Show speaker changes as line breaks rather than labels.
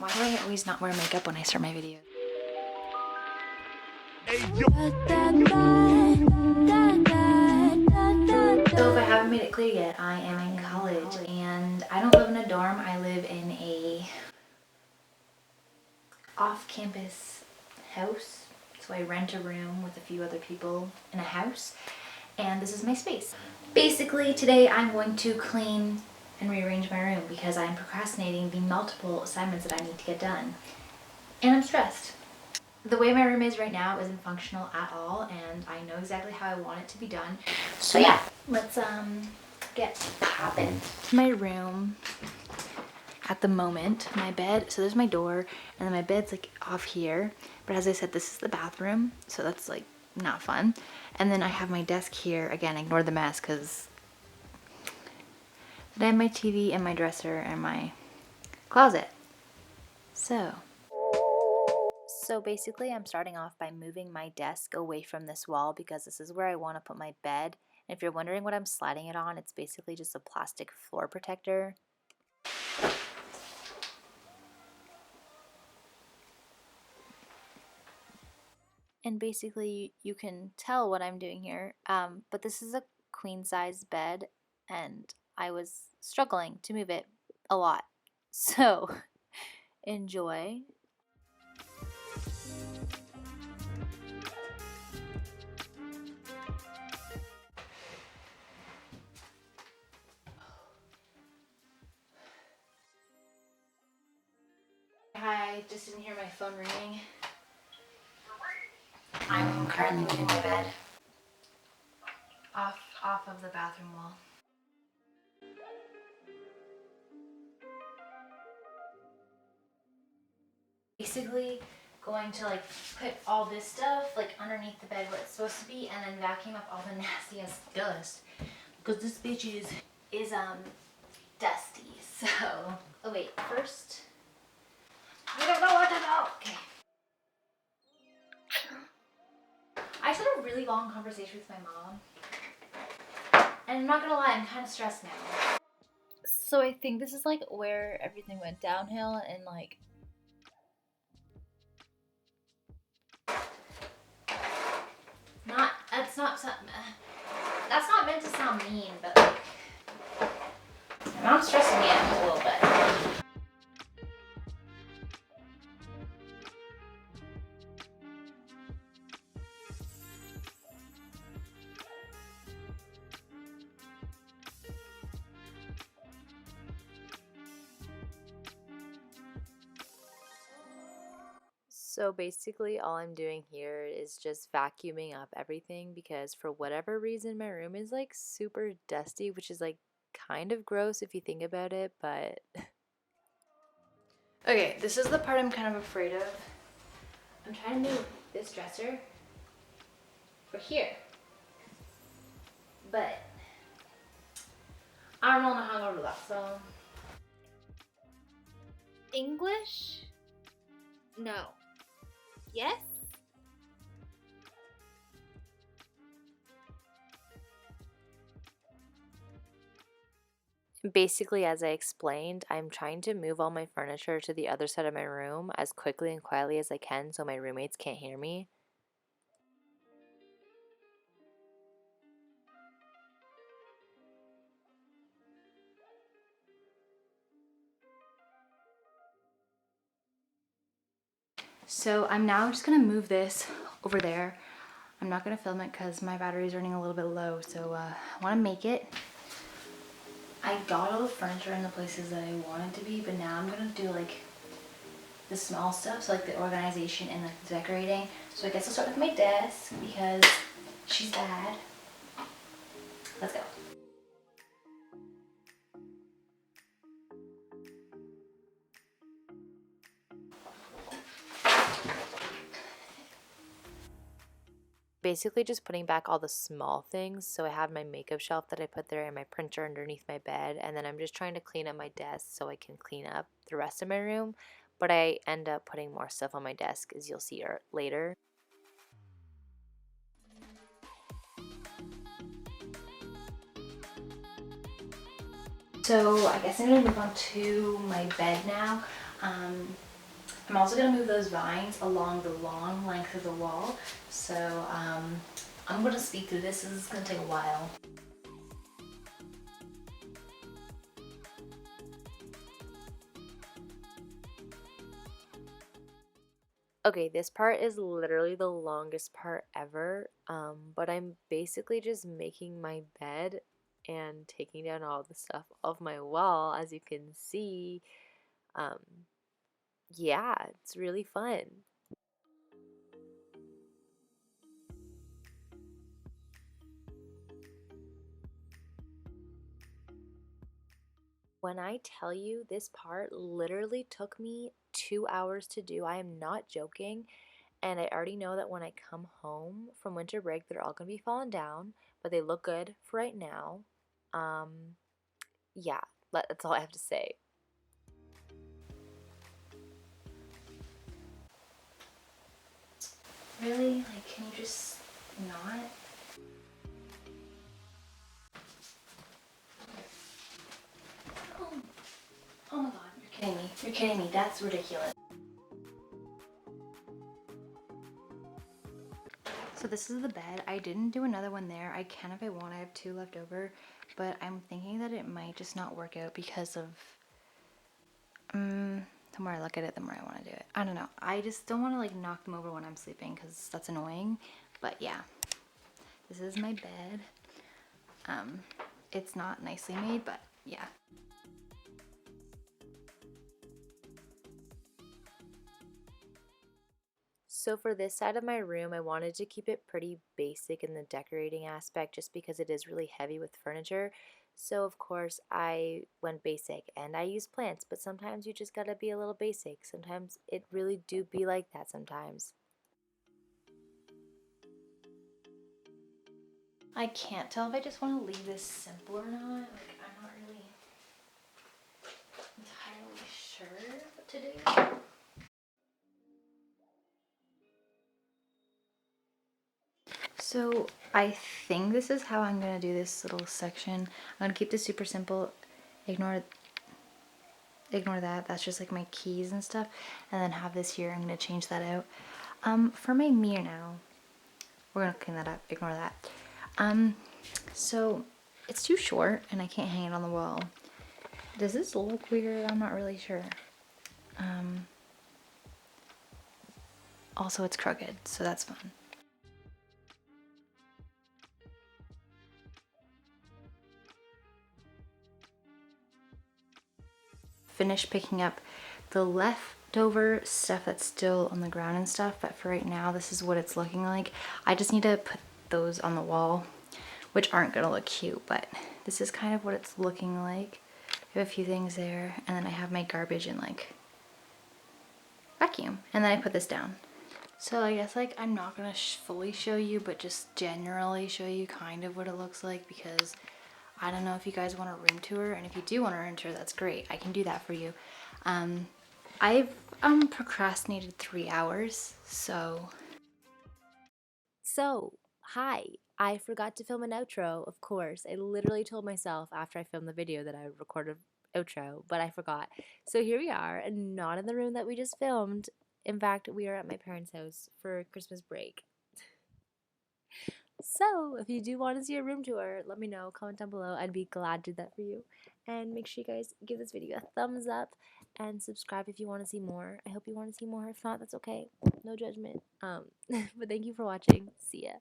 Why do I always not wear makeup when I start my videos? So if I haven't made it clear yet, I am in college and I don't live in a dorm. I live in a off-campus house. So I rent a room with a few other people in a house, and this is my space. Basically today I'm going to clean and rearrange my room because I'm procrastinating the multiple assignments that I need to get done. And I'm stressed. The way my room is right now isn't functional at all, and I know exactly how I want it to be done. So yeah, let's get popping. My room at the moment, my bed, so there's my door, and then my bed's like off here. But as I said, this is the bathroom, so that's like not fun. And then I have my desk here. Again, ignore the mess because then I have my TV and my dresser and my closet. So basically I'm starting off by moving my desk away from this wall because this is where I want to put my bed. And if you're wondering what I'm sliding it on, it's basically just a plastic floor protector. And basically you can tell what I'm doing here, but this is a queen size bed and I was struggling to move it a lot. So enjoy. Hi, just didn't hear my phone ringing. I'm currently moving my bed off of the bathroom wall. Basically going to like put all this stuff like underneath the bed where it's supposed to be, and then vacuum up all the nasty ass dust because this bitch is dusty. So oh wait, first I don't know what to do. Okay. I just had a really long conversation with my mom, and I'm not gonna lie, I'm kind of stressed now. So I think this is like where everything went downhill, and like that's not meant to sound mean, but like my mom's stressing me out a little bit. So basically all I'm doing here is just vacuuming up everything because for whatever reason my room is like super dusty, which is like kind of gross if you think about it, but okay, this is the part I'm kind of afraid of. I'm trying to move this dresser for here, but I don't know how to do that, so English? No. Yes? Basically, as I explained, I'm trying to move all my furniture to the other side of my room as quickly and quietly as I can so my roommates can't hear me. So I'm now just gonna move this over there. I'm not gonna film it because my battery's running a little bit low, so I wanna make it. I got all the furniture in the places that I wanted to be, but now I'm gonna do like the small stuff, so like the organization and like the decorating. So I guess I'll start with my desk because she's bad. Let's go. Basically just putting back all the small things. So I have my makeup shelf that I put there and my printer underneath my bed, and then I'm just trying to clean up my desk so I can clean up the rest of my room, but I end up putting more stuff on my desk, as you'll see later. So I guess I'm gonna move on to my bed now. I'm also gonna move those vines along the long length of the wall. So I'm gonna speed through this. This is gonna take a while.
Okay, this part is literally the longest part ever, but I'm basically just making my bed and taking down all the stuff off my wall, as you can see. Um, yeah, it's really fun. When I tell you this part literally took me 2 hours to do, I am not joking. And I already know that when I come home from winter break, they're all going to be falling down, but they look good for right now. Um, yeah, that's all I have to say.
Really? Like, can you just not? Oh, oh my god, you're kidding me. You're kidding me. That's ridiculous. So this is the bed. I didn't do another one there. I can if I want. I have 2 left over, but I'm thinking that it might just not work out because of the more I look at it, the more I want to do it. I don't know. I just don't want to like knock them over when I'm sleeping because that's annoying. But yeah, this is my bed. It's not nicely made, but yeah.
So for this side of my room, I wanted to keep it pretty basic in the decorating aspect just because it is really heavy with furniture. So of course I went basic and I use plants, but sometimes you just gotta be a little basic. Sometimes it really do be like that sometimes.
I can't tell if I just want to leave this simple or not. Like, I'm not really entirely sure what to do. So I think this is how I'm gonna do this little section. I'm gonna keep this super simple. Ignore that. That's just like my keys and stuff. And then have this here. I'm gonna change that out. For my mirror now, we're gonna clean that up. Ignore that. So it's too short and I can't hang it on the wall. Does this look weird? I'm not really sure. Also, it's crooked, so that's fun. Finish picking up the leftover stuff that's still on the ground and stuff, but for right now, this is what it's looking like. I just need to put those on the wall, which aren't gonna look cute, but this is kind of what it's looking like. I have a few things there, and then I have my garbage in like vacuum, and then I put this down. So I guess like I'm not gonna fully show you, but just generally show you kind of what it looks like, because I don't know if you guys want a room tour, and if you do want a room tour, that's great. I can do that for you. I've procrastinated 3 hours, so.
So, hi. I forgot to film an outro, of course. I literally told myself after I filmed the video that I would record an outro, but I forgot. So here we are, and not in the room that we just filmed. In fact, we are at my parents' house for Christmas break. So, if you do want to see a room tour, let me know. Comment down below. I'd be glad to do that for you. And make sure you guys give this video a thumbs up and subscribe if you want to see more. I hope you want to see more. If not, that's okay. No judgment. But thank you for watching. See ya.